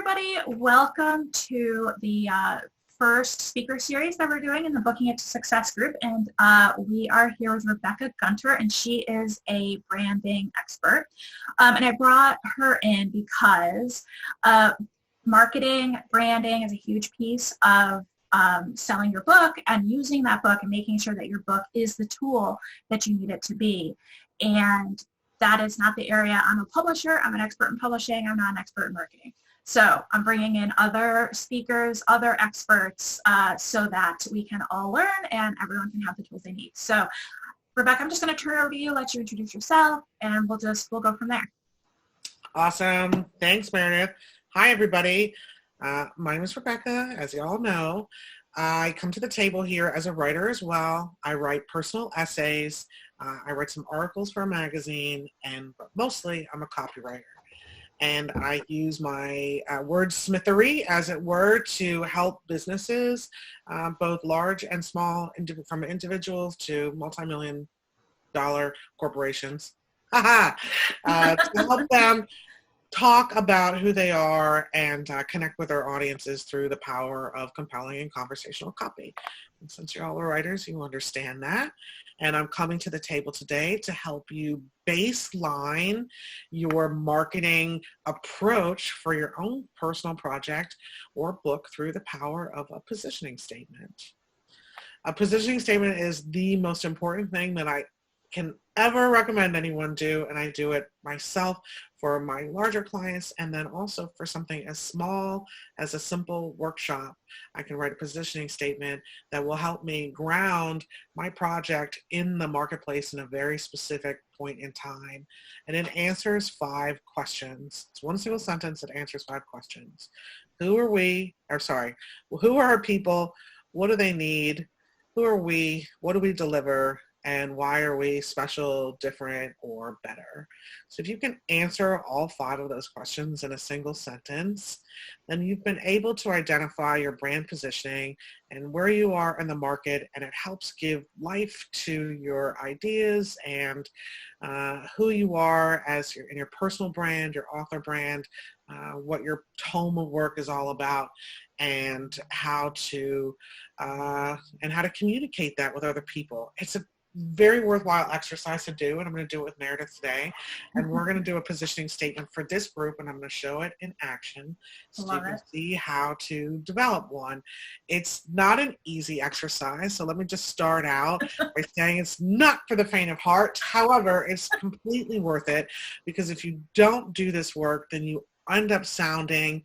everybody. Welcome to the first speaker series that we're doing in the Booking It to Success group. And we are here with Rebecca Gunter, and she is a branding expert. And I brought her in because marketing, branding is a huge piece of selling your book and using that book and making sure that your book is the tool that you need it to be. And that is not the area. I'm a publisher. I'm an expert in publishing. I'm not an expert in marketing. So I'm bringing in other speakers, other experts, so that we can all learn and everyone can have the tools they need. So Rebecca, I'm just going to turn it over to you, let you introduce yourself, and we'll go from there. Awesome. Thanks, Meredith. Hi, everybody. My name is Rebecca. As you all know, I come to the table here as a writer as well. I write personal essays. I write some articles for a magazine, but mostly I'm a copywriter. And I use my wordsmithery, as it were, to help businesses, both large and small, from individuals to multi-million-dollar corporations, to help them talk about who they are and connect with their audiences through the power of compelling and conversational copy. And since you're all writers, you understand that. And I'm coming to the table today to help you baseline your marketing approach for your own personal project or book through the power of a positioning statement. A positioning statement is the most important thing that I can ever recommend anyone do, and I do it myself for my larger clients, and then also for something as small as a simple workshop. I can write a positioning statement that will help me ground my project in the marketplace in a very specific point in time. And it answers 5 questions. It's one single sentence that answers 5 questions. Who are who are our people? What do they need? Who are we? What do we deliver? And why are we special, different, or better? So if you can answer all 5 of those questions in a single sentence, then you've been able to identify your brand positioning and where you are in the market, and it helps give life to your ideas and who you are as in your personal brand, your author brand, what your tome of work is all about, and how to communicate that with other people. It's a very worthwhile exercise to do, and I'm going to do it with Meredith today. And we're going to do a positioning statement for this group, and I'm going to show it in action so you can see how to develop one. It's not an easy exercise, so let me just start out by saying it's not for the faint of heart. However, it's completely worth it, because if you don't do this work, then you end up sounding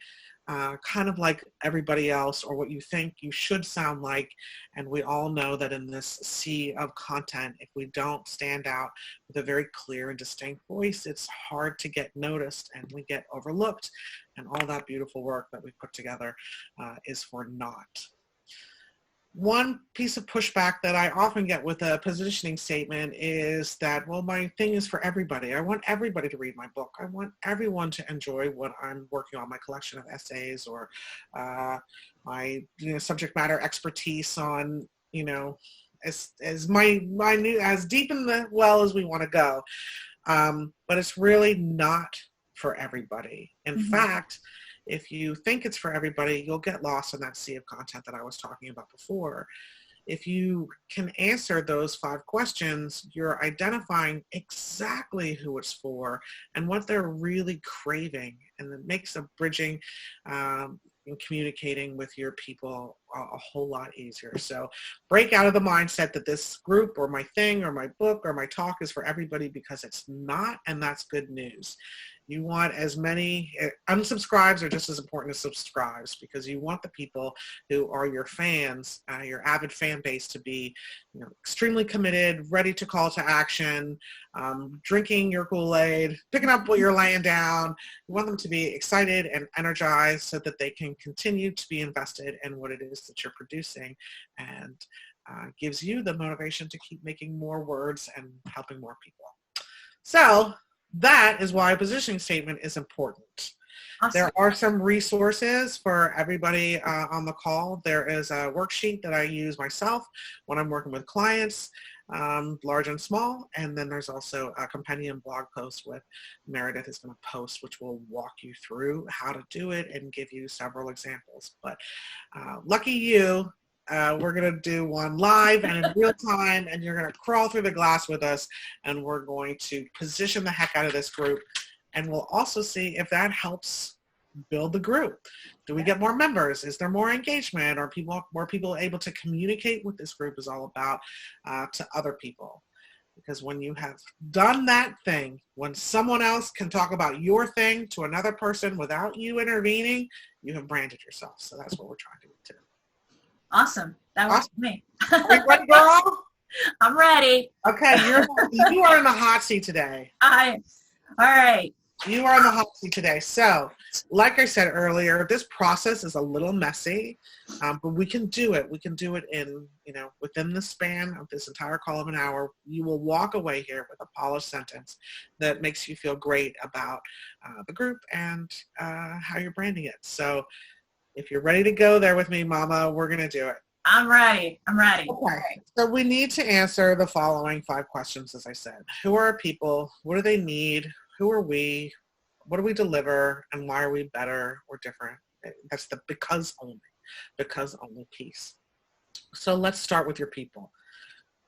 kind of like everybody else, or what you think you should sound like. And we all know that in this sea of content, if we don't stand out with a very clear and distinct voice, it's hard to get noticed and we get overlooked, and all that beautiful work that we put together is for naught. One piece of pushback that I often get with a positioning statement is that, well, my thing is for everybody. I want everybody to read my book. I want everyone to enjoy what I'm working on, my collection of essays, or my subject matter expertise on, as deep in the well as we want to go. But it's really not for everybody. In fact, if you think it's for everybody, you'll get lost in that sea of content that I was talking about before. If you can answer those 5 questions, you're identifying exactly who it's for and what they're really craving, and it makes a bridging and communicating with your people a whole lot easier. So break out of the mindset that this group or my thing or my book or my talk is for everybody, because it's not, and that's good news. You want as many unsubscribes are just as important as subscribes, because you want the people who are your fans, your avid fan base, to be extremely committed, ready to call to action, drinking your Kool-Aid, picking up what you're laying down. You want them to be excited and energized so that they can continue to be invested in what it is that you're producing, and gives you the motivation to keep making more words and helping more people. So that is why a positioning statement is important. Awesome. There are some resources for everybody on the call. There is a worksheet that I use myself when I'm working with clients, large and small. And then there's also a compendium blog post with Meredith is going to post, which will walk you through how to do it and give you several examples. But lucky you, we're going to do one live and in real time, and you're going to crawl through the glass with us, and we're going to position the heck out of this group. And we'll also see if that helps build the group. Do we get more members? Is there more engagement? Are more people able to communicate what this group is all about to other people? Because when you have done that thing, when someone else can talk about your thing to another person without you intervening, you have branded yourself. So that's what we're trying to do too. Awesome. That works for me. Are you ready, girl? I'm ready. Okay, you are in the hot seat today. All right. You are on the hot seat today. So, like I said earlier, this process is a little messy, but we can do it. We can do it in, within the span of this entire call of an hour. You will walk away here with a polished sentence that makes you feel great about the group and how you're branding it. So, if you're ready to go there with me, Mama, we're going to do it. I'm ready. Okay. So we need to answer the following 5 questions, as I said. Who are our people? What do they need? Who are we? What do we deliver? And why are we better or different? That's the because only piece. So let's start with your people.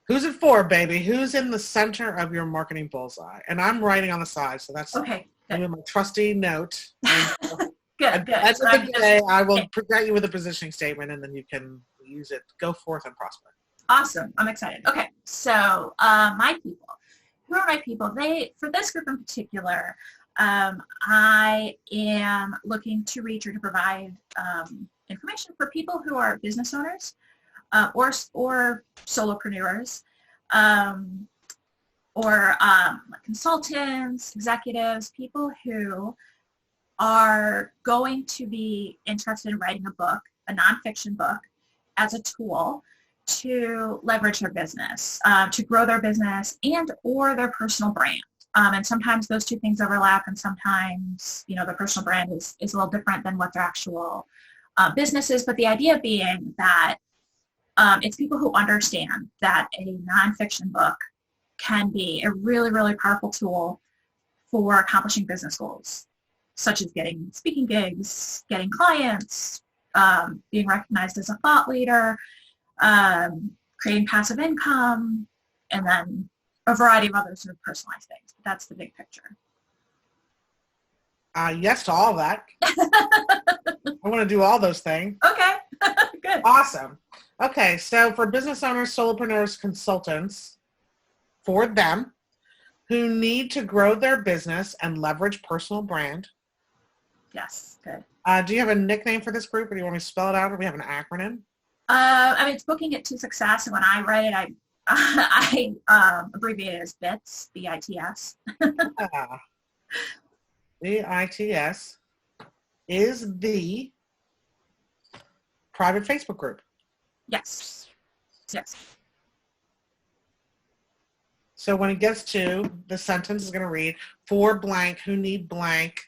Who's it for, baby? Who's in the center of your marketing bullseye? And I'm writing on the side, so that's okay. My trusty note. Good. At the end of the day, I will present you with a positioning statement, and then you can use it. Go forth and prosper. Awesome. I'm excited. Okay. So my people. Who are my people? For this group in particular, I am looking to reach or to provide information for people who are business owners or solopreneurs or consultants, executives, people who are going to be interested in writing a book, a nonfiction book, as a tool to leverage their business, to grow their business and or their personal brand. And sometimes those two things overlap, and sometimes, the personal brand is a little different than what their actual business is. But the idea being that it's people who understand that a nonfiction book can be a really, really powerful tool for accomplishing business goals, such as getting speaking gigs, getting clients, being recognized as a thought leader, creating passive income, and then a variety of other sort of personalized things. But that's the big picture. Yes to all that. I want to do all those things. Okay. Good. Awesome. Okay, so for business owners, solopreneurs, consultants, for them who need to grow their business and leverage personal brand. Yes, good. Do you have a nickname for this group, or do you want me to spell it out, or do we have an acronym? It's Booking It to Success, and when I write it, I abbreviate it as BITS, B-I-T-S. B-I-T-S is the private Facebook group. Yes. So when it gets to, the sentence is going to read, for blank, who need blank,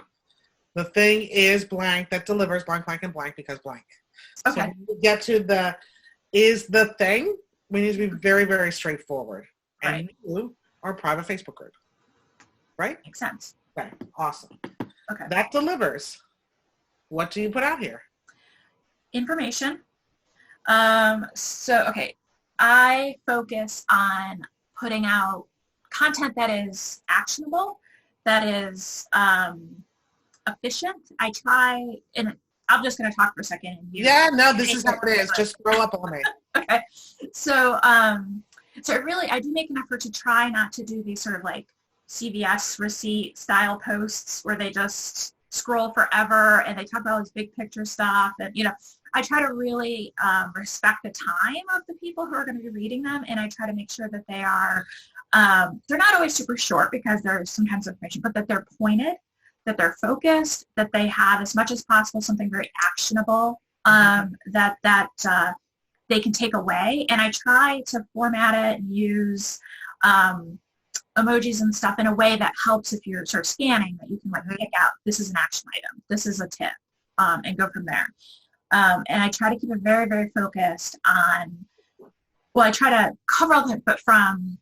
the thing is blank that delivers blank, blank, and blank because blank. Okay. So when we get to the is the thing, we need to be very, very straightforward. Right. And you are a private Facebook group. Right? Makes sense. Okay. Awesome. Okay. That delivers. What do you put out here? Information. I focus on putting out content that is actionable, that is efficient. I try, and I'm just going to talk for a second. This is how it is. Just throw up on me. Okay. So I do make an effort to try not to do these sort of like CVS receipt style posts where they just scroll forever and they talk about all this big picture stuff. And, I try to really respect the time of the people who are going to be reading them. And I try to make sure that they are, they're not always super short because there's sometimes information, but that they're pointed, that they're focused, that they have as much as possible something very actionable that they can take away. And I try to format it and use emojis and stuff in a way that helps if you're sort of scanning, that you can like pick out, this is an action item, this is a tip, and go from there. And I try to keep it very, very focused on, well, I try to cover all of it, but from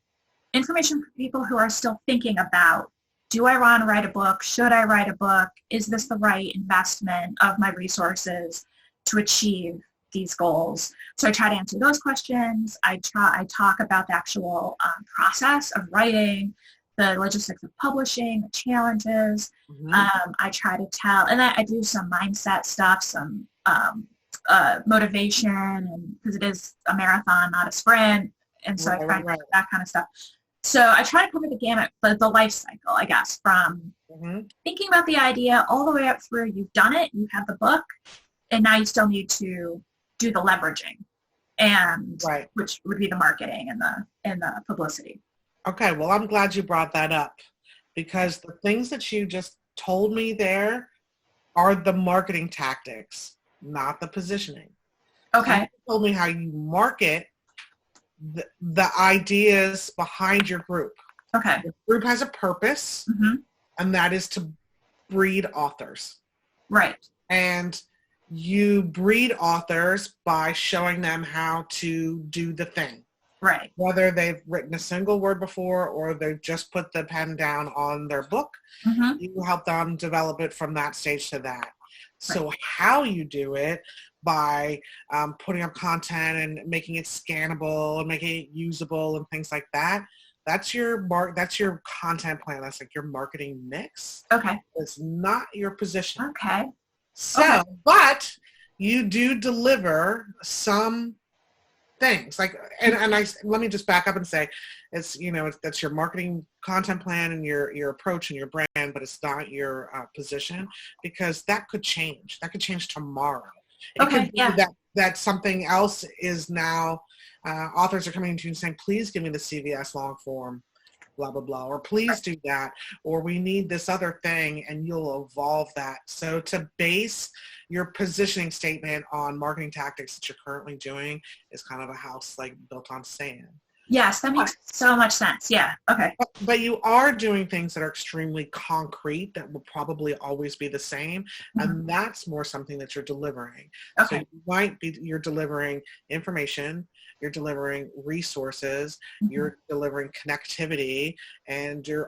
information for people who are still thinking about, do I want to write a book? Should I write a book? Is this the right investment of my resources to achieve these goals? So I try to answer those questions. I talk about the actual process of writing, the logistics of publishing, the challenges. I try to tell, and I do some mindset stuff, some motivation, and because it is a marathon, not a sprint, and so I try to cover that kind of stuff. So I try to cover the gamut, the life cycle, I guess, from thinking about the idea all the way up through you've done it, you have the book, and now you still need to do the leveraging, and which would be the marketing and the publicity. Okay, well, I'm glad you brought that up, because the things that you just told me there are the marketing tactics, not the positioning. Okay. You told me how you market the ideas behind your group. Okay. The group has a purpose, and that is to breed authors. Right. And you breed authors by showing them how to do the thing. Right. Whether they've written a single word before or they've just put the pen down on their book, you help them develop it from that stage to that. So how you do it, by putting up content and making it scannable and making it usable and things like that, that's your content plan. That's like your marketing mix. Okay. It's not your position. Okay. So, but you do deliver some things like, let me just back up and say, it's, that's your marketing content plan and your approach and your brand, but it's not your position, because that could change. That could change tomorrow. It could be that something else is now, authors are coming to you and saying, please give me the CVS long form, blah, blah, blah, or please do that, or we need this other thing, and you'll evolve that. So to base your positioning statement on marketing tactics that you're currently doing is kind of a house like built on sand. Yes, that makes so much sense. Yeah. Okay. But you are doing things that are extremely concrete that will probably always be the same. And that's more something that you're delivering. Okay. So you're delivering information, you're delivering resources, you're delivering connectivity, and you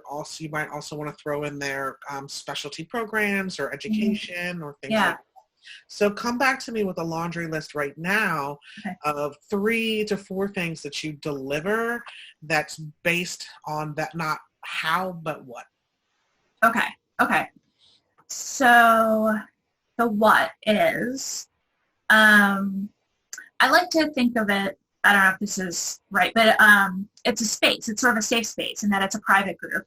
might also want to throw in there specialty programs or education or things like that. So come back to me with a laundry list right now of 3 to 4 things that you deliver that's based on that, not how, but what. Okay. So the what is, I like to think of it, I don't know if this is right, but it's a space. It's sort of a safe space, in that it's a private group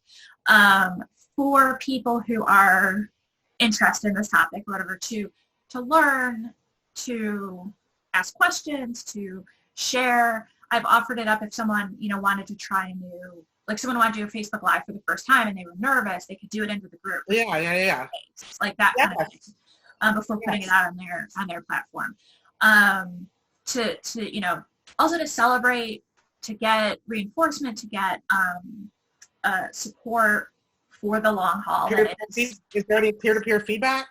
for people who are interested in this topic, or whatever, to learn, to ask questions, to share. I've offered it up if someone, wanted to try a new, like someone wanted to do a Facebook Live for the first time and they were nervous, they could do it into the group. Yeah. Like that kind of thing, before putting it out on their platform. To also to celebrate, to get reinforcement, to get support for the long haul. Is there any peer-to-peer feedback?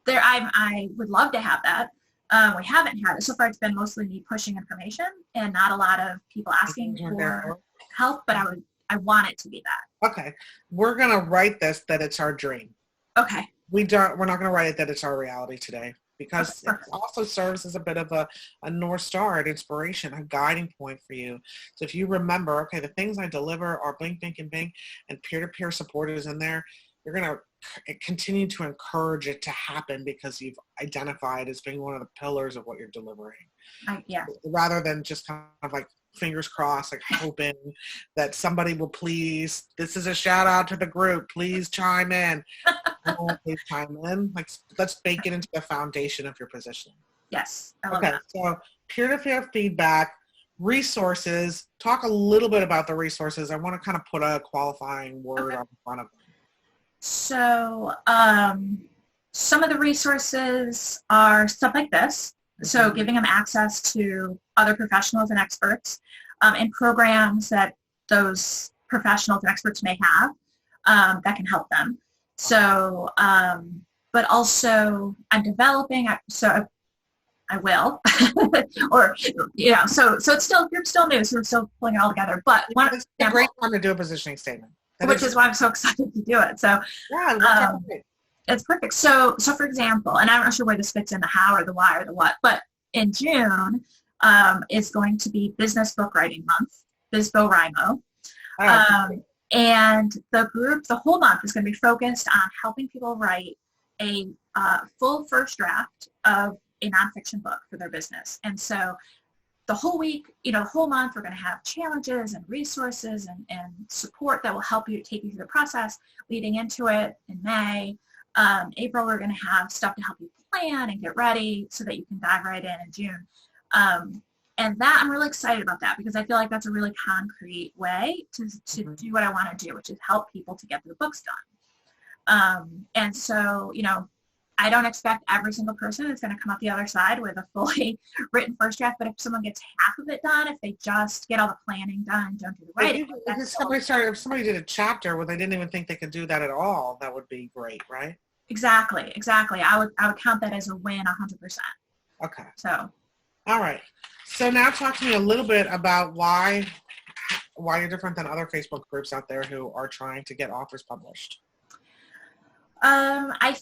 I would love to have that. We haven't had it. So far, it's been mostly me pushing information and not a lot of people asking for help, but I want it to be that. Okay. We're going to write this that it's our dream. Okay. We're not going to write it that it's our reality today, because it also serves as a bit of a North Star, an inspiration, a guiding point for you. So if you remember, okay, the things I deliver are bling, bing, and bing, and peer-to-peer support is in there, you're going to continue to encourage it to happen because you've identified as being one of the pillars of what you're delivering. Rather than just kind of like fingers crossed, like hoping that somebody will please, this is a shout out to the group, please chime in. Please chime in. Like, let's bake it into the foundation of your positioning. Yes. I love that. So peer-to-peer feedback, resources, talk a little bit about the resources. I want to kind of put a qualifying word on the front of them. So some of the resources are stuff like this. So giving them access to other professionals and experts and programs that those professionals and experts may have that can help them. So, but also I'm developing, so I will, or, so it's still, group's still new, so we're still pulling it all together. But one it's a great time to do a positioning statement. Which is why I'm so excited to do it. So yeah, it's perfect. So for example, and I'm not sure where this fits in, the how or the why or the what, but in June is going to be Business Book Writing Month, BizBoWrimo. And the whole month is going to be focused on helping people write a full first draft of a nonfiction book for their business. And so the whole week, the whole month, we're going to have challenges and resources and support that will help you take you through the process leading into it in May. April, we're going to have stuff to help you plan and get ready so that you can dive right in June. And that, I'm really excited about that because I feel like that's a really concrete way to do what I want to do, which is help people to get their books done. And so, I don't expect every single person is going to come up the other side with a fully written first draft, but if someone gets half of it done, if they just get all the planning done, don't do the writing. If somebody did a chapter where they didn't even think they could do that at all, that would be great, right? Exactly. I would count that as a win 100%. Okay. So. All right. So now talk to me a little bit about why you're different than other Facebook groups out there who are trying to get authors published. I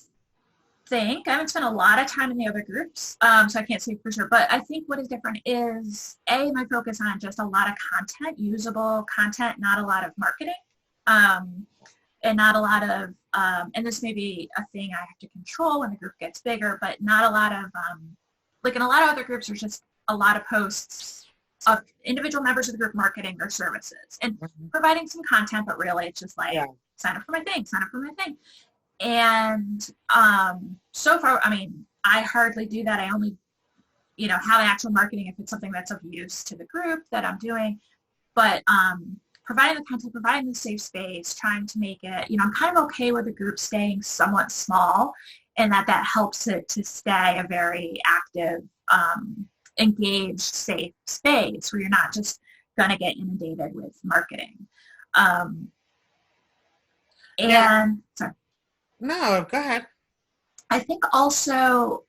haven't spent a lot of time in the other groups, so I can't say for sure, but I think what is different is, my focus on just a lot of content, usable content, not a lot of marketing, and not a lot of, and this may be a thing I have to control when the group gets bigger, but not a lot of, like in a lot of other groups, there's just a lot of posts of individual members of the group marketing their services and providing some content, but really it's just like, sign up for my thing. And so far, I hardly do that. I only, have an actual marketing if it's something that's of use to the group that I'm doing. But providing the content, providing the safe space, trying to make it, I'm kind of okay with the group staying somewhat small, and that helps it to stay a very active, engaged, safe space where you're not just going to get inundated with marketing. Sorry. No, go ahead. I think also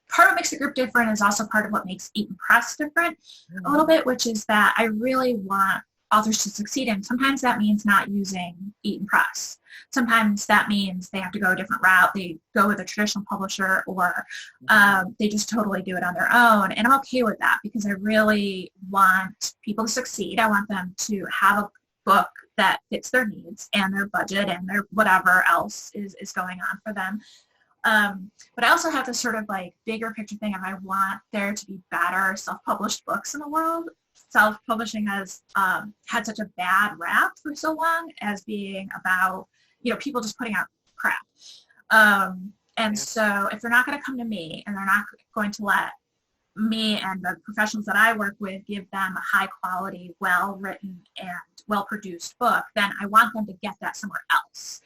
part of what makes the group different is also part of what makes Eaton Press different a little bit, which is that I really want authors to succeed, and sometimes that means not using Eaton Press. Sometimes that means they have to go a different route. They go with a traditional publisher, or they just totally do it on their own. And I'm okay with that because I really want people to succeed. I want them to have a book that fits their needs and their budget and their whatever else is going on for them. But I also have this sort of like bigger picture thing of I want there to be better self-published books in the world. Self-publishing has had such a bad rap for so long as being about, people just putting out crap. So if they're not going to come to me and they're not going to let me and the professionals that I work with give them a high quality, well-written and well-produced book, then I want them to get that somewhere else.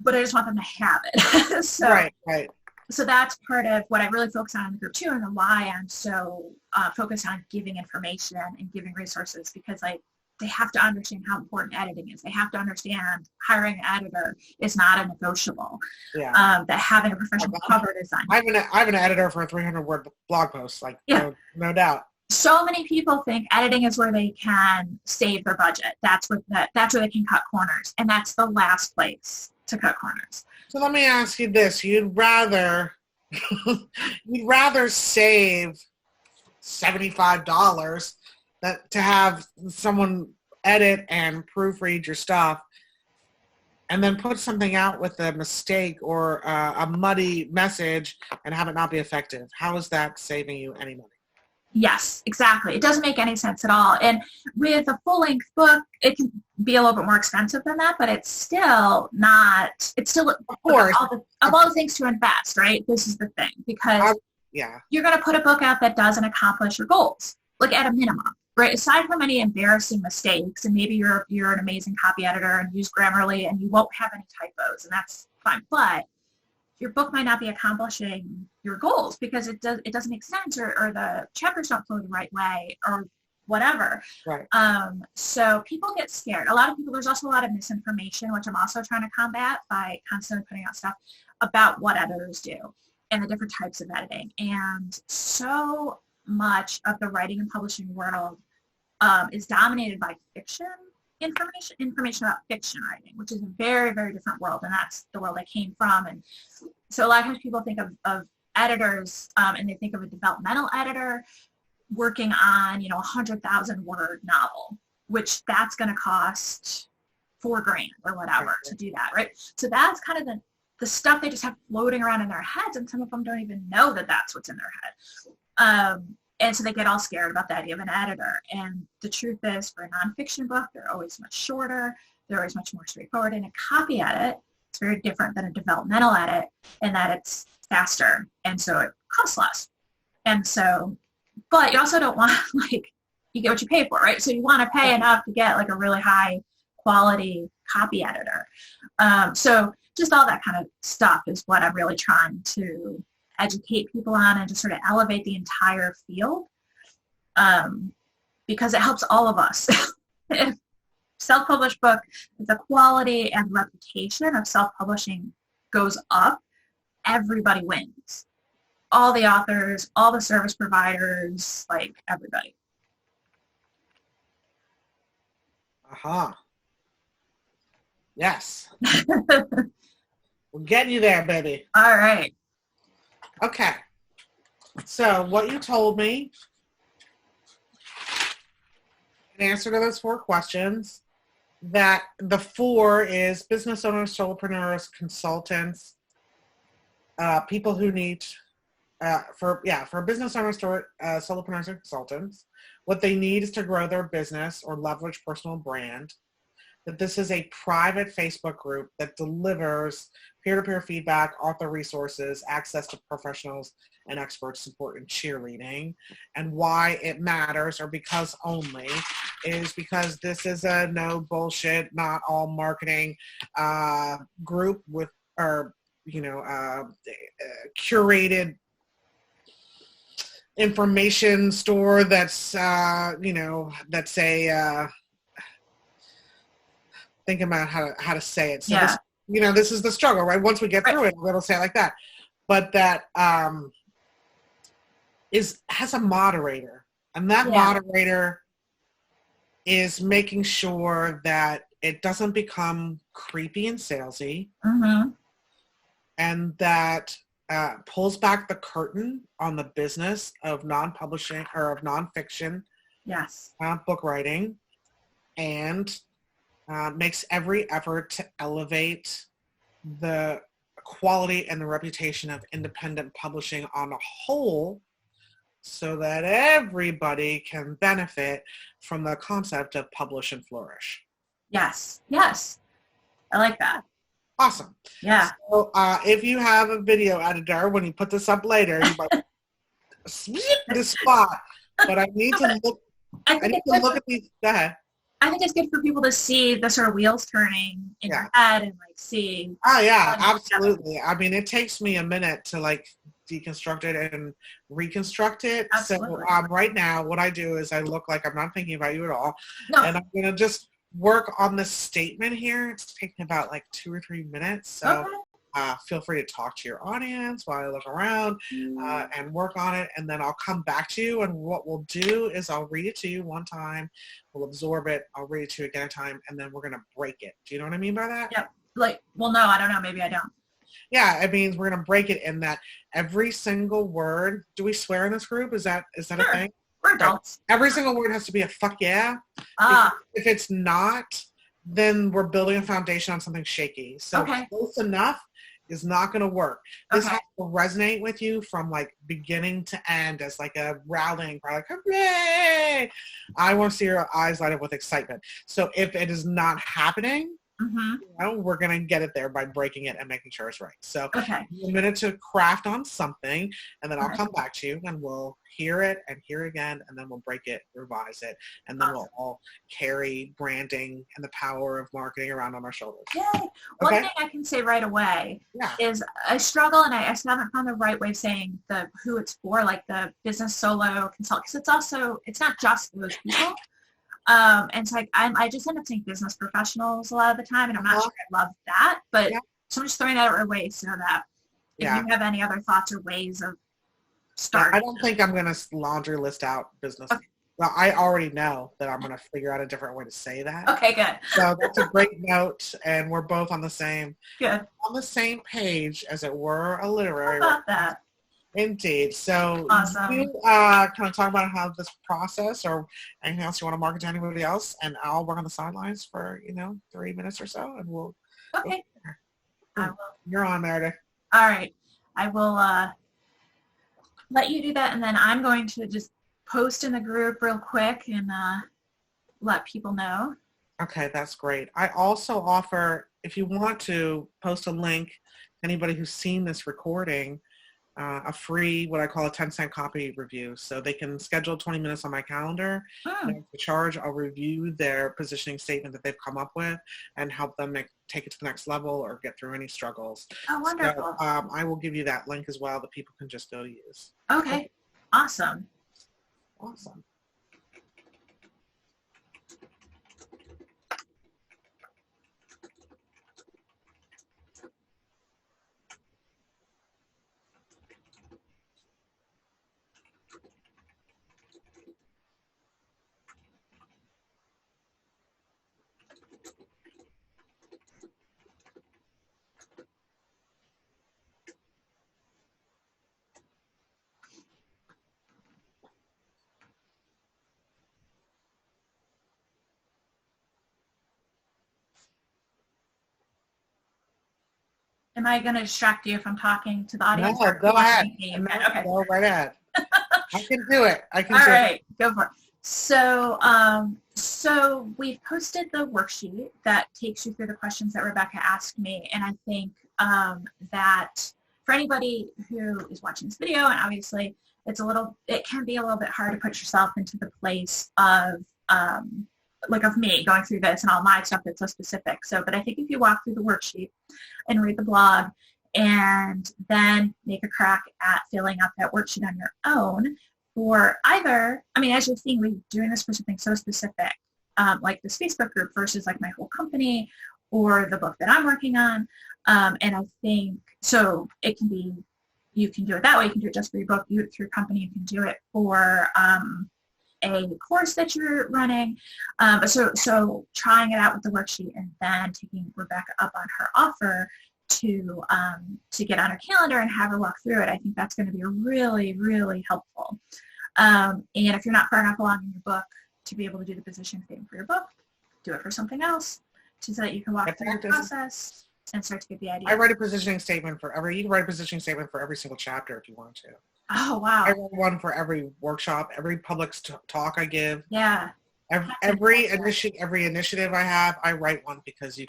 But I just want them to have it. Right. So that's part of what I really focus on in the group too, and why I'm so focused on giving information and giving resources, because they have to understand how important editing is. They have to understand hiring an editor is not a negotiable. That having a professional cover design. I have an editor for a 300-word blog post, no doubt. So many people think editing is where they can save their budget. That's where they can cut corners, and that's the last place to cut corners. So let me ask you this: you'd rather save $75 to have someone edit and proofread your stuff, and then put something out with a mistake or a muddy message and have it not be effective? How is that saving you any money? Yes, exactly. It doesn't make any sense at all. And with a full-length book, it can be a little bit more expensive than that, but it's still not, of course, of all the things to invest, right? This is the thing, because you're going to put a book out that doesn't accomplish your goals, like at a minimum, right? Aside from any embarrassing mistakes, and maybe you're an amazing copy editor and use Grammarly and you won't have any typos, and that's fine, but your book might not be accomplishing your goals because it doesn't make sense, or the chapters don't flow the right way, or whatever. Right. So people get scared. A lot of people, there's also a lot of misinformation, which I'm also trying to combat by constantly putting out stuff about what editors do and the different types of editing. And so much of the writing and publishing world is dominated by fiction information about fiction writing, which is a very, very different world. And that's the world I came from. And so a lot of times people think of editors and they think of a developmental editor working on, 100,000 word novel, which that's going to cost $4,000 or whatever to do that, right? So that's kind of the stuff they just have floating around in their heads, and some of them don't even know that that's what's in their head. And so they get all scared about the idea of an editor. And the truth is, for a nonfiction book, they're always much shorter. They're always much more straightforward. And a copy edit, it's very different than a developmental edit in that it's faster. And so it costs less. And so, but you also don't want, you get what you pay for, right? So you want to pay enough to get a really high quality copy editor. So just all that kind of stuff is what I'm really trying to educate people on and just sort of elevate the entire field, because it helps all of us. If self-published book, the quality and reputation of self-publishing goes up, everybody wins. All the authors, all the service providers, everybody. Uh-huh. Yes. We're getting you there, baby. All right. Okay. So what you told me, in answer to those 4 questions, that the 4 is business owners, solopreneurs, consultants, people who need, for business owners, solopreneurs, and consultants, what they need is to grow their business or leverage personal brand. That this is a private Facebook group that delivers peer-to-peer feedback, author resources, access to professionals and expert support and cheerleading. And why it matters, or because only, is because this is a no bullshit, not all marketing group with, curated information store that's, that's a, thinking about how to say it. So this is the struggle, right? Once we get through it, we'll say it like that. But that has a moderator, and that moderator is making sure that it doesn't become creepy and salesy, and that pulls back the curtain on the business of non-publishing or of nonfiction book writing, and makes every effort to elevate the quality and the reputation of independent publishing on a whole, so that everybody can benefit from the concept of publish and flourish. Yes. I like that. Awesome. Yeah. So if you have a video editor, when you put this up later, you might this spot. But I need to look. I need to look at these. Go ahead. I think it's good for people to see the sort of wheels turning in your head and see. Oh yeah, absolutely. I mean, it takes me a minute to deconstruct it and reconstruct it. Absolutely. So right now, what I do is I look like I'm not thinking about you at all, no. And I'm gonna just work on this statement here. It's taking about 2 or 3 minutes. So. Okay. Feel free to talk to your audience while I look around and work on it, and then I'll come back to you, and what we'll do is I'll read it to you one time, we'll absorb it, I'll read it to you again a time, and then we're going to break it. Do you know what I mean by that? Yep. Well, no, I don't know. Maybe I don't. Yeah, it means we're going to break it in that every single word, do we swear in this group? Is that sure. a thing? We're adults. Every single word has to be a fuck yeah. If it's not, then we're building a foundation on something shaky. So close enough is not going to work. This has to resonate with you from beginning to end as a rallying cry, hooray! I want to see your eyes light up with excitement. So if it is not happening, Mm-hmm. We're going to get it there by breaking it and making sure it's right. So Okay. a minute to craft on something, and then I'll Okay. come back to you and we'll hear it and hear it again, and then we'll break it, revise it, and then we'll all carry branding and the power of marketing around on our shoulders. Yay. Okay? One thing I can say right away is I struggle, and I still haven't found the right way of saying who it's for, like the business solo consult, because it's not just those people. And so I just end up saying business professionals a lot of the time, and I'm not sure I love that, but so I'm just throwing that away so that if you have any other thoughts or ways of starting. I don't think I'm going to laundry list out business. Okay. Well, I already know that I'm going to figure out a different way to say that. Okay, good. So that's a great note, and we're both on the same page, as it were, a literary. How about that? Indeed. So awesome. You kind of talk about how this process or anything else you want to market to anybody else, and I'll work on the sidelines for 3 minutes or so, and we'll. Okay. I will. You're on, Meredith. All right. I will let you do that, and then I'm going to just post in the group real quick and let people know. Okay, that's great. I also offer, if you want to, post a link to anybody who's seen this recording, a free, what I call a 10-cent copy review. So they can schedule 20 minutes on my calendar. And for charge, I'll review their positioning statement that they've come up with and help them take it to the next level or get through any struggles. Oh, wonderful. So, I will give you that link as well that people can just go to use. Okay. Awesome. Awesome. Am I going to distract you if I'm talking to the audience? No, go ahead. Okay. Go right ahead. I can do it. All right, go for it. So, so we've posted the worksheet that takes you through the questions that Rebecca asked me, and I think that for anybody who is watching this video, and obviously it can be a little bit hard to put yourself into the place of of me going through this and all my stuff that's so specific. So, but I think if you walk through the worksheet and read the blog and then make a crack at filling out that worksheet on your own, or either, as you're seeing, we're doing this for something so specific, like this Facebook group versus like my whole company or the book that I'm working on. And I think, so it can be, you can do it that way. You can do it just for your book, do it through your company. You can do it for a course that you're running. So trying it out with the worksheet and then taking Rebecca up on her offer to get on her calendar and have her walk through it. I think that's going to be really, really helpful. And if you're not far enough along in your book to be able to do the positioning statement for your book, do it for something else so that you can walk through the process and start to get the idea. I write a positioning statement you can write a positioning statement for every single chapter if you want to. Oh, wow. I write one for every workshop, every public talk I give. Yeah. Every initiative I have, I write one because it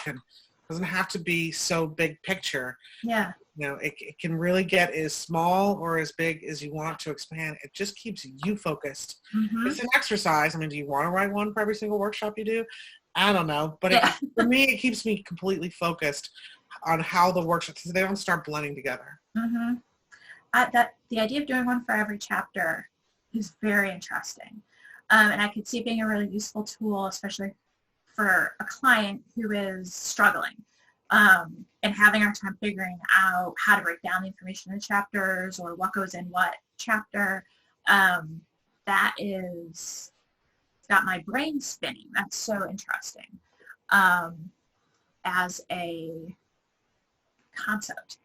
doesn't have to be so big picture. Yeah. It can really get as small or as big as you want to expand. It just keeps you focused. Mm-hmm. It's an exercise. Do you want to write one for every single workshop you do? I don't know. But for me, it keeps me completely focused on how the workshops, so they don't start blending together. Mm-hmm. The idea of doing one for every chapter is very interesting. And I could see it being a really useful tool, especially for a client who is struggling and having our time figuring out how to break down the information in chapters or what goes in what chapter. That is got my brain spinning. That's so interesting as a concept.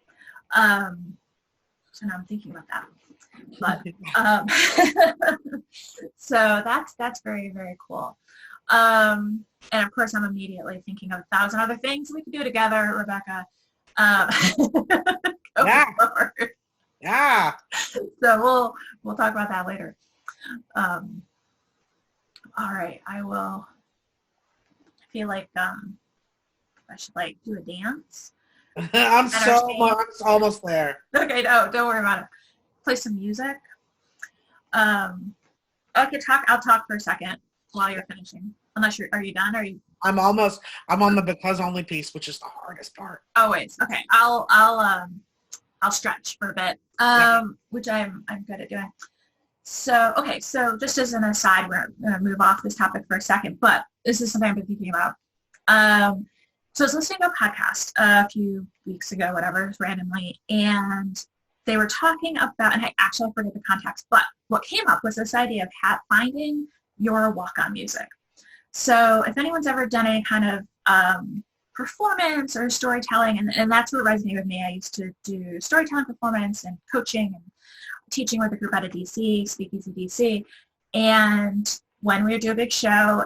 So now I'm thinking about that. But so that's very, very cool. And of course, I'm immediately thinking of 1,000 other things we could do together, Rebecca. Yeah. Yeah. So we'll talk about that later. All right, I feel like I should like do a dance. I'm Entertain. almost there. Okay, no, don't worry about it. Play some music. Okay, I'll talk for a second while you're finishing. Unless are you done? Are you? I'm on the because only piece, which is the hardest part. Always. Okay, I'll stretch for a bit, which I'm good at doing. So, okay, so just as an aside, we're going to move off this topic for a second, but this is something I've been thinking about. So I was listening to a podcast a few weeks ago, whatever, randomly, and they were talking about, and I actually forget the context, but what came up was this idea of finding your walk-on music. So if anyone's ever done any kind of performance or storytelling, and that's what resonated with me. I used to do storytelling performance and coaching and teaching with a group out of DC, Speakeasy DC, and when we would do a big show,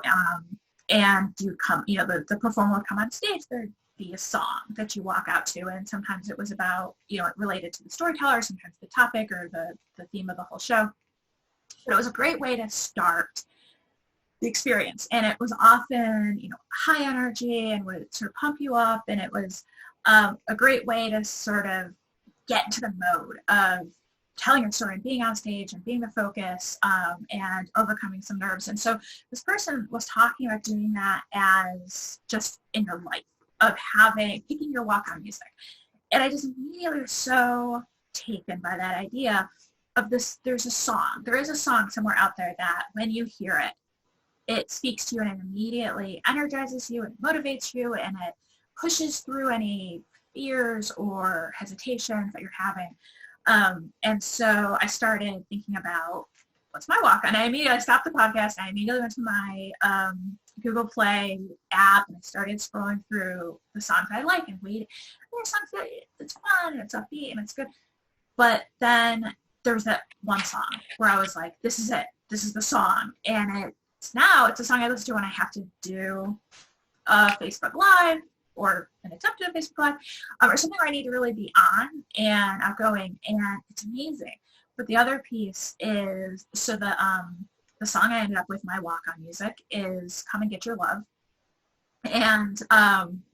and the performer would come on stage, there'd be a song that you walk out to, and sometimes it was about, related to the storyteller, sometimes the topic or the theme of the whole show. But it was a great way to start the experience, and it was often, high energy and would sort of pump you up, and it was a great way to sort of get into the mode of telling your story and being on stage and being the focus, and overcoming some nerves. And so this person was talking about doing that as just in your life, of picking your walk-on music. And I just immediately was so taken by that idea of this. There is a song somewhere out there that when you hear it, it speaks to you and it immediately energizes you and motivates you, and it pushes through any fears or hesitations that you're having. And so I started thinking about what's my walk-on. I stopped the podcast. I immediately went to my Google Play app and I started scrolling through the songs I like and waited. There's songs that it's fun and it's upbeat and it's good. But then there was that one song where I was like, this is it. This is the song. And it's a song I listen to when I have to do a Facebook Live or an attempt to do a Facebook Live, or something where I need to really be on and outgoing, and it's amazing. But the other piece is, so the song I ended up with, my walk-on music, is Come and Get Your Love, and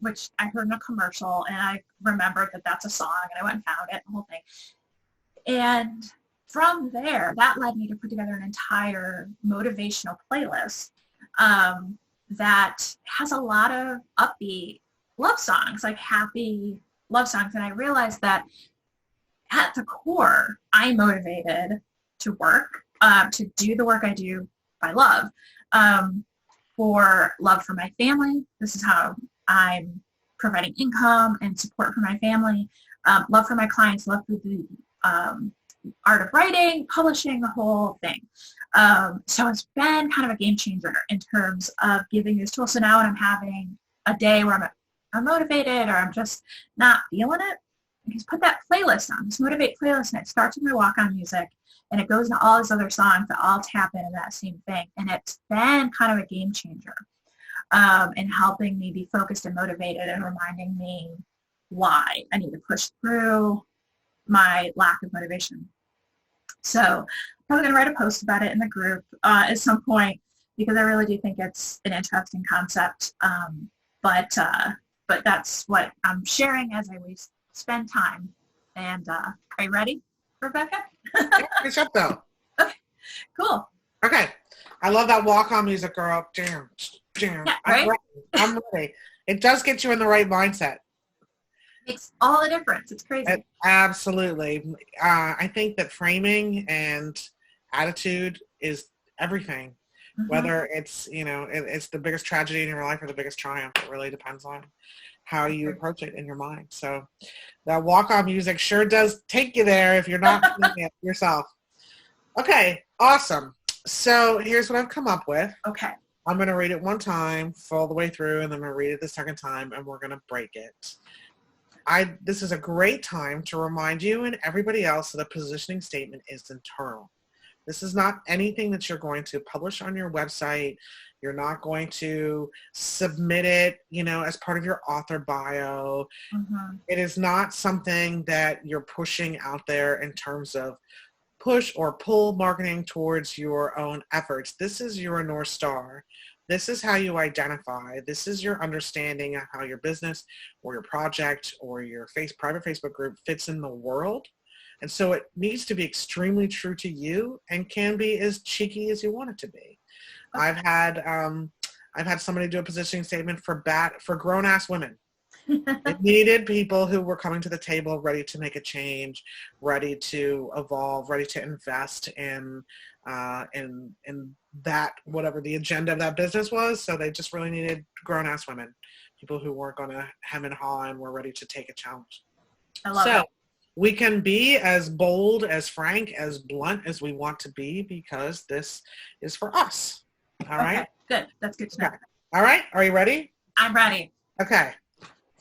which I heard in a commercial, and I remembered that that's a song, and I went and found it, the whole thing. And from there, that led me to put together an entire motivational playlist that has a lot of upbeat love songs, like happy love songs. And I realized that at the core, I'm motivated to work, to do the work I do by love, for love for my family. This is how I'm providing income and support for my family, love for my clients, love for the art of writing, publishing, the whole thing. So it's been kind of a game changer in terms of giving these tools. So now when I'm having a day where I'm motivated or I'm just not feeling it, I just put that playlist on, this Motivate playlist, and it starts with my walk-on music, and it goes into all these other songs that all tap into that same thing. And it's been kind of a game changer in helping me be focused and motivated and reminding me why I need to push through my lack of motivation. So I'm probably going to write a post about it in the group at some point, because I really do think it's an interesting concept. But that's what I'm sharing as I spend time. And are you ready, Rebecca? Finish up though. Okay, cool. Okay, I love that walk-on music, girl. Jam, jam. Yeah, right? I'm ready. It does get you in the right mindset. Makes all the difference. It's crazy. Absolutely. I think that framing and attitude is everything. Mm-hmm. Whether it's, it's the biggest tragedy in your life or the biggest triumph. It really depends on how you approach it in your mind. So that walk-on music sure does take you there if you're not doing it yourself. Okay, awesome. So here's what I've come up with. Okay. I'm going to read it one time, all the way through, and then I'm going to read it the second time, and we're going to break it. This is a great time to remind you and everybody else that a positioning statement is internal. This is not anything that you're going to publish on your website. You're not going to submit it, as part of your author bio. Mm-hmm. It is not something that you're pushing out there in terms of push or pull marketing towards your own efforts. This is your North Star. this is how you identify. This is your understanding of how your business or your project or your private Facebook group fits in the world. And so it needs to be extremely true to you and can be as cheeky as you want it to be. Okay. I've had somebody do a positioning statement for grown-ass women. It needed people who were coming to the table ready to make a change, ready to evolve, ready to invest in that, whatever the agenda of that business was. So they just really needed grown-ass women, people who weren't going to hem and haw and were ready to take a challenge. I love it. We can be as bold, as frank, as blunt as we want to be because this is for us. All right? Good. That's good to know. Okay. All right. Are you ready? I'm ready. Okay.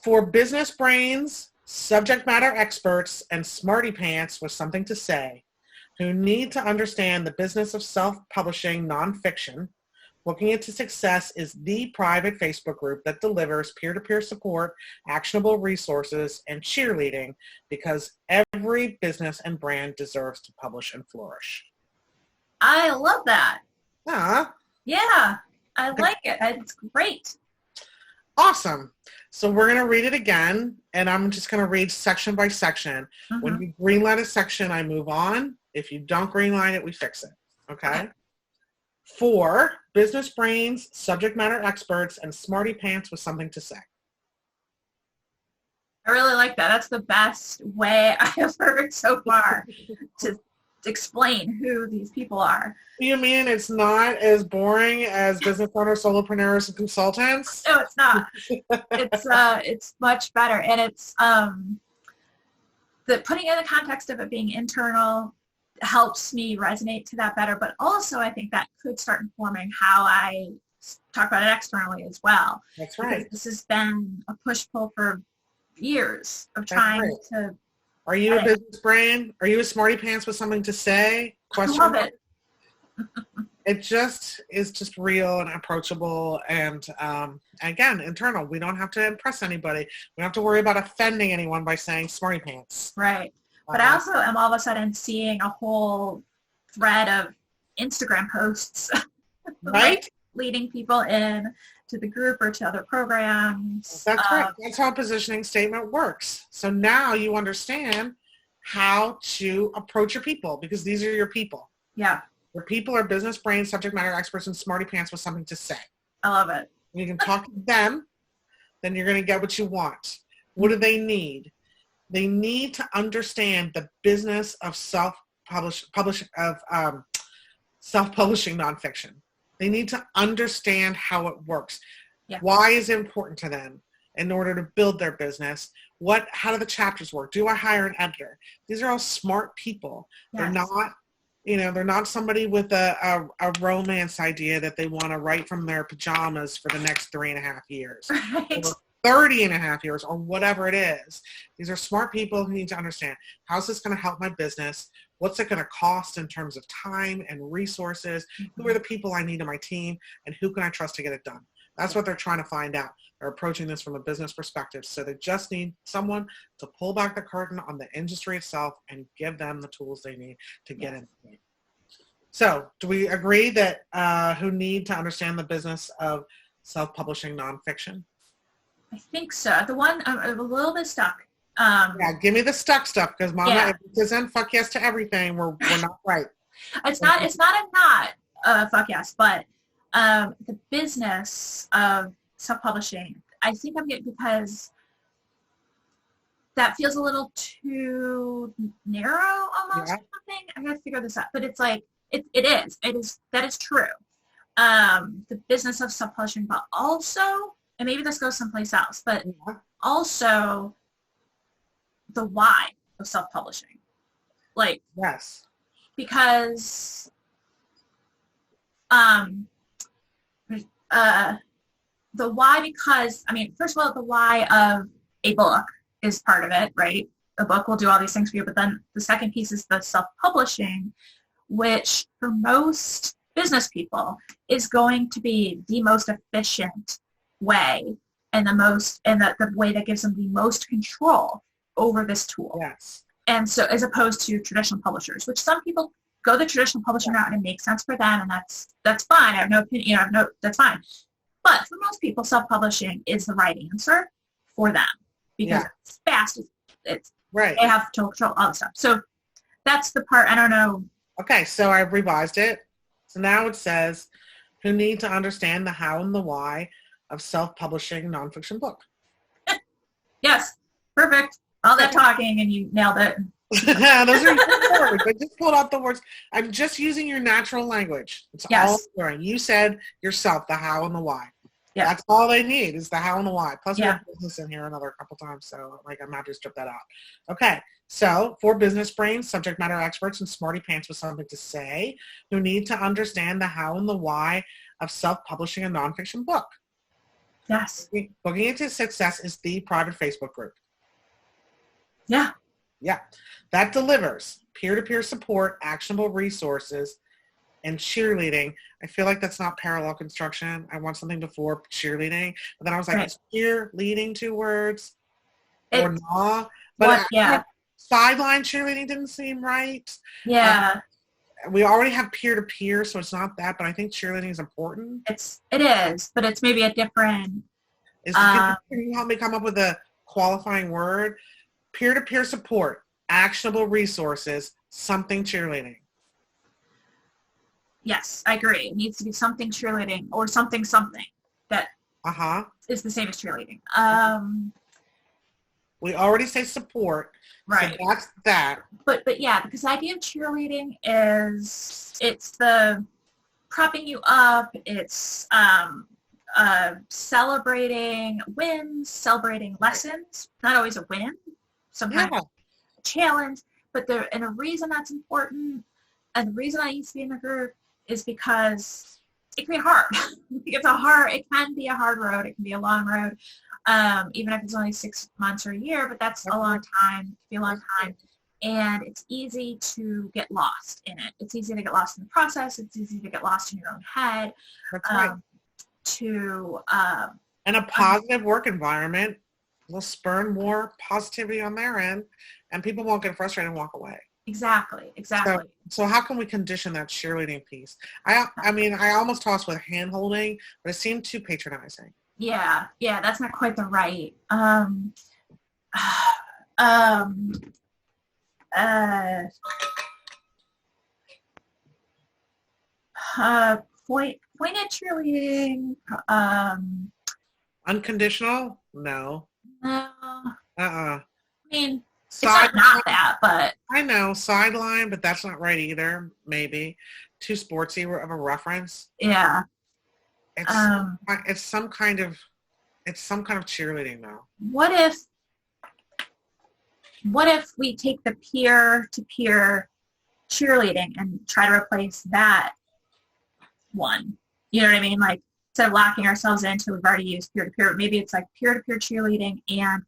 For business brains, subject matter experts, and smarty pants with something to say who need to understand the business of self-publishing nonfiction, Booking It to Success is the private Facebook group that delivers peer-to-peer support, actionable resources, and cheerleading because every business and brand deserves to publish and flourish. I love that. Yeah, I like it. It's great. Awesome. So we're going to read it again, and I'm just going to read section by section. Mm-hmm. When you greenlight a section, I move on. If you don't greenlight it, we fix it. Okay? For business brains, subject matter experts, and smarty pants with something to say. I really like that. That's the best way I have heard so far to explain who these people are. You mean it's not as boring as business owners, solopreneurs, and consultants? No, it's not. It's much better, and it's the putting it in the context of it being internal helps me resonate to that better. But also, I think that could start informing how I talk about it externally as well. That's right. Because this has been a push-pull for years of trying to. Are you a business brain? Are you a smarty pants with something to say? Question. I love it. It just is just real and approachable and, again, internal. We don't have to impress anybody. We don't have to worry about offending anyone by saying smarty pants. Right. But I also am all of a sudden seeing a whole thread of Instagram posts. Right? Leading people in to the group or to other programs. That's right. That's how a positioning statement works. So now you understand how to approach your people because these are your people. Yeah. Your people are business brains, subject matter experts, and smarty pants with something to say. I love it. You can talk to them, then you're going to get what you want. What do they need? They need to understand the business of self-publishing nonfiction. They need to understand how it works. Yeah. Why is it important to them in order to build their business? How do the chapters work? Do I hire an editor? These are all smart people. Yes. They're not somebody with a romance idea that they want to write from their pajamas for the next 3.5 years. Right. Or 30.5 years or whatever it is. These are smart people who need to understand, how's this going to help my business? What's it going to cost in terms of time and resources? Mm-hmm. Who are the people I need in my team? And who can I trust to get it done? That's what they're trying to find out. They're approaching this from a business perspective. So they just need someone to pull back the curtain on the industry itself and give them the tools they need to get in. So do we agree that who need to understand the business of self-publishing nonfiction? I think so. The one, I'm a little bit stuck. Yeah, give me the stuck stuff because Mama, if it doesn't fuck yes to everything, we're not right. It's not a fuck yes, but the business of self-publishing, I think I'm getting because that feels a little too narrow almost or something. I gotta figure this out. But it's like, it is. That is true. The business of self-publishing, but also, and maybe this goes someplace else, but also the why of self-publishing. Like, yes, because the why, because, I mean, first of all, the why of a book is part of it, right? A book will do all these things for you, but then the second piece is the self-publishing, which for most business people is going to be the most efficient way and the way that gives them the most control over this tool. Yes. And so as opposed to traditional publishers, which some people go the traditional publishing route and it makes sense for them, and that's fine. I have no opinion, that's fine. But for most people, self-publishing is the right answer for them because it's fast, it's right. They have total control, all the stuff. So that's the part, I don't know. Okay, so I've revised it. So now it says, who need to understand the how and the why of self-publishing a nonfiction book. Yes, perfect. All that talking and you nailed it. Those are words. I just pulled out the words. I'm just using your natural language. It's all I'm doing. You said yourself the how and the why. Yeah. That's all they need is the how and the why. Plus we have business in here another couple times, so I'm happy to strip that out. Okay, so for business brains, subject matter experts, and smarty pants with something to say who need to understand the how and the why of self-publishing a nonfiction book. Yes. Booking Into Success is the private Facebook group. Yeah. Yeah. That delivers peer-to-peer support, actionable resources, and cheerleading. I feel like that's not parallel construction. I want something before cheerleading. But then I was like, is cheerleading 2 words? Or not? But sideline cheerleading didn't seem right. Yeah. We already have peer-to-peer, so it's not that, but I think cheerleading is important. It is, but it's maybe a different... Can you help me come up with a qualifying word? Peer-to-peer support, actionable resources, something cheerleading. Yes, I agree. It needs to be something cheerleading or something that is the same as cheerleading. We already say support, right? So that's that. But yeah, because the idea of cheerleading is it's the propping you up. It's celebrating wins, celebrating lessons. Not always a win, sometimes a challenge. But and the reason that's important, and the reason I used to be in the group is because it can be hard. It can be a hard road. It can be a long road, even if it's only 6 months or a year, but that's a long time. It can be a long time. And it's easy to get lost in it. It's easy to get lost in the process. It's easy to get lost in your own head. That's right. And a positive work environment will spur more positivity on their end, and people won't get frustrated and walk away. Exactly. So how can we condition that cheerleading piece? I mean, I almost tossed with hand-holding, but it seemed too patronizing. Yeah, that's not quite the right. Pointed cheerleading. Unconditional? No. No. I mean, it's not that, but... I know, sideline, but that's not right either, maybe. Too sportsy of a reference. Yeah. It's some kind of cheerleading, though. What if we take the peer-to-peer cheerleading and try to replace that one? You know what I mean? Like, instead of locking ourselves into, we've already used peer-to-peer, maybe it's like peer-to-peer cheerleading and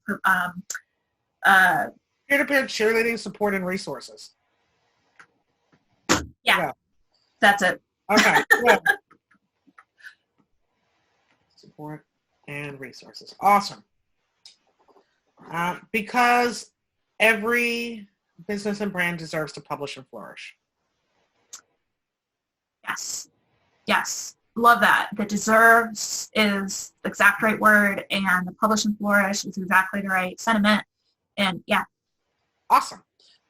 peer-to-peer cheerleading support and resources. Yeah. That's it. Okay. Yeah. Support and resources. Awesome. Because every business and brand deserves to publish and flourish. Yes. Love that. The deserves is the exact right word, and the publish and flourish is exactly the right sentiment. And yeah. Awesome.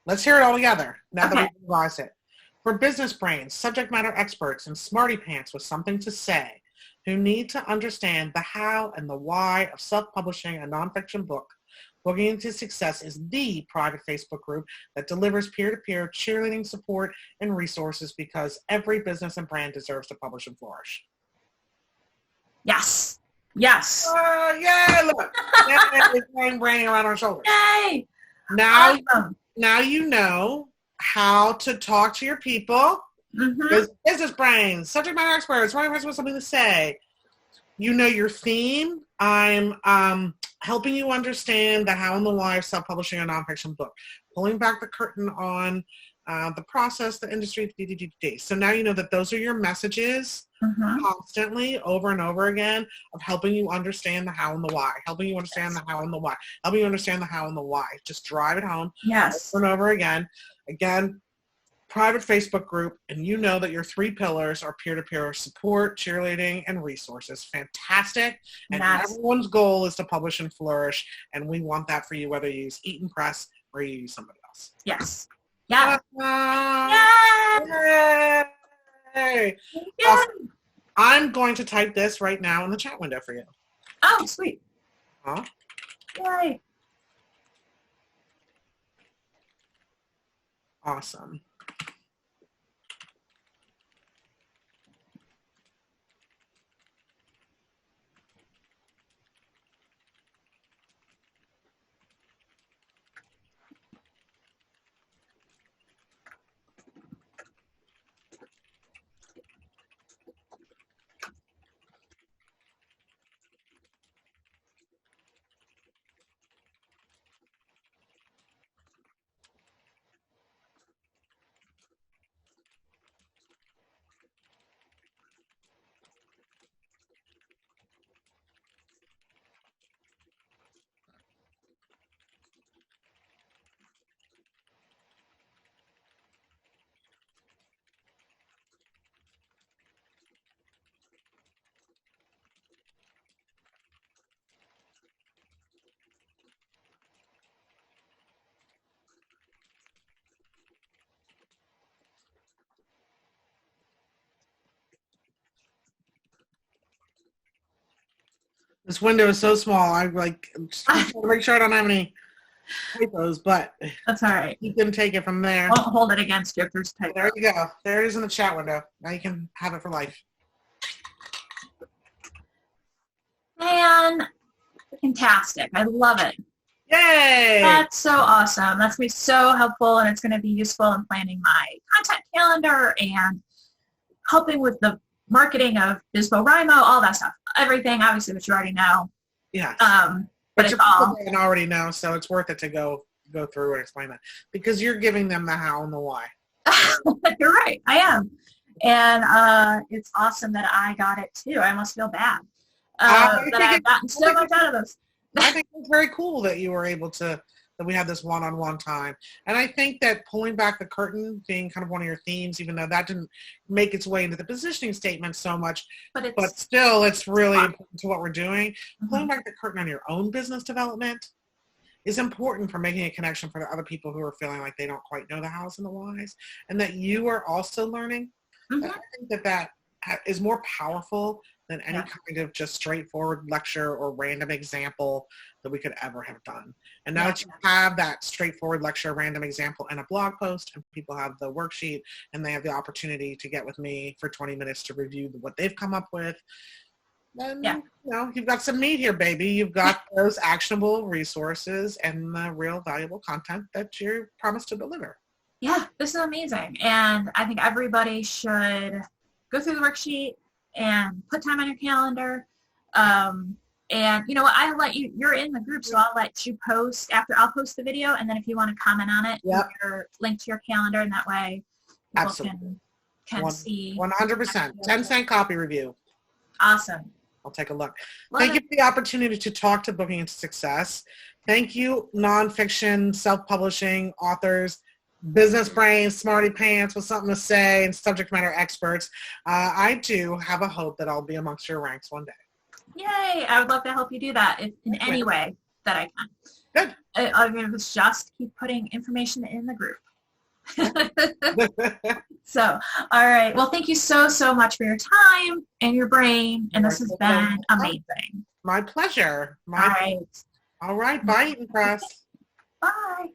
Let's hear it all together now that we've revised it. For business brains, subject matter experts, and smarty pants with something to say who need to understand the how and the why of self-publishing a nonfiction book, Booking Into Success is the private Facebook group that delivers peer-to-peer cheerleading support and resources because every business and brand deserves to publish and flourish. Yes. Yay, look. We're branding around our shoulders. Yay. Now you know how to talk to your people. Mm-hmm. Business brains, subject matter experts, right person with something to say. You know your theme. I'm helping you understand the how and the why of self-publishing a nonfiction book, pulling back the curtain on the process, the industry, So now you know that those are your messages constantly over and over again of helping you understand the how and the why, helping you understand the how and the why, helping you understand the how and the why. Just drive it home over and over again. Again, private Facebook group, and you know that your 3 pillars are peer-to-peer support, cheerleading, and resources. Fantastic. And everyone's goal is to publish and flourish, and we want that for you, whether you use Eaton Press or you use somebody else. Yes. Yeah. Yay! Yay! Awesome. I'm going to type this right now in the chat window for you. Oh, sweet. Huh? Yay. Awesome. This window is so small. I like trying to make sure I don't have any typos, but that's all right. You can take it from there. Don't hold it against you if there's typos. There you go. There it is in the chat window. Now you can have it for life. Man, fantastic. I love it. Yay! That's so awesome. That's going to be so helpful, and it's going to be useful in planning my content calendar and helping with the marketing of BizboRimo, all that stuff. Everything, obviously, which you already know. Yeah. But it's all already know, so it's worth it to go through and explain that, because you're giving them the how and the why. You're right. I am. And it's awesome that I got it, too. I almost feel bad that I've gotten so much out of this. I think it's very cool that you were able to, that we had this one-on-one time. And I think that pulling back the curtain being kind of one of your themes, even though that didn't make its way into the positioning statement so much, but still it's really important to what we're doing. Mm-hmm. Pulling back the curtain on your own business development is important for making a connection for the other people who are feeling like they don't quite know the hows and the whys, and that you are also learning. Mm-hmm. I think that is more powerful than any kind of just straightforward lecture or random example that we could ever have done. And now that you have that straightforward lecture, random example, and a blog post, and people have the worksheet, and they have the opportunity to get with me for 20 minutes to review what they've come up with, then you know, you've got some meat here, baby. You've got those actionable resources and the real valuable content that you're promised to deliver. Yeah, this is amazing. And I think everybody should go through the worksheet and put time on your calendar. And you know what, I'll let you're in the group, so I'll let you post after. I'll post the video, and then if you want to comment on it, your link to your calendar, and that way people can see. 100%. 10-cent copy review. Awesome. I'll take a look. Thank you for the opportunity to talk to Booking into Success. Thank you, nonfiction, self-publishing authors, business brains, smarty pants with something to say, and subject matter experts. I do have a hope that I'll be amongst your ranks one day. Yay! I would love to help you do that in any way that I can. Good. I mean, it's just keep putting information in the group. So, all right. Well, thank you so much for your time and your brain, and this has been amazing. My pleasure. All right. All right. Bye, Eaton Press. Bye.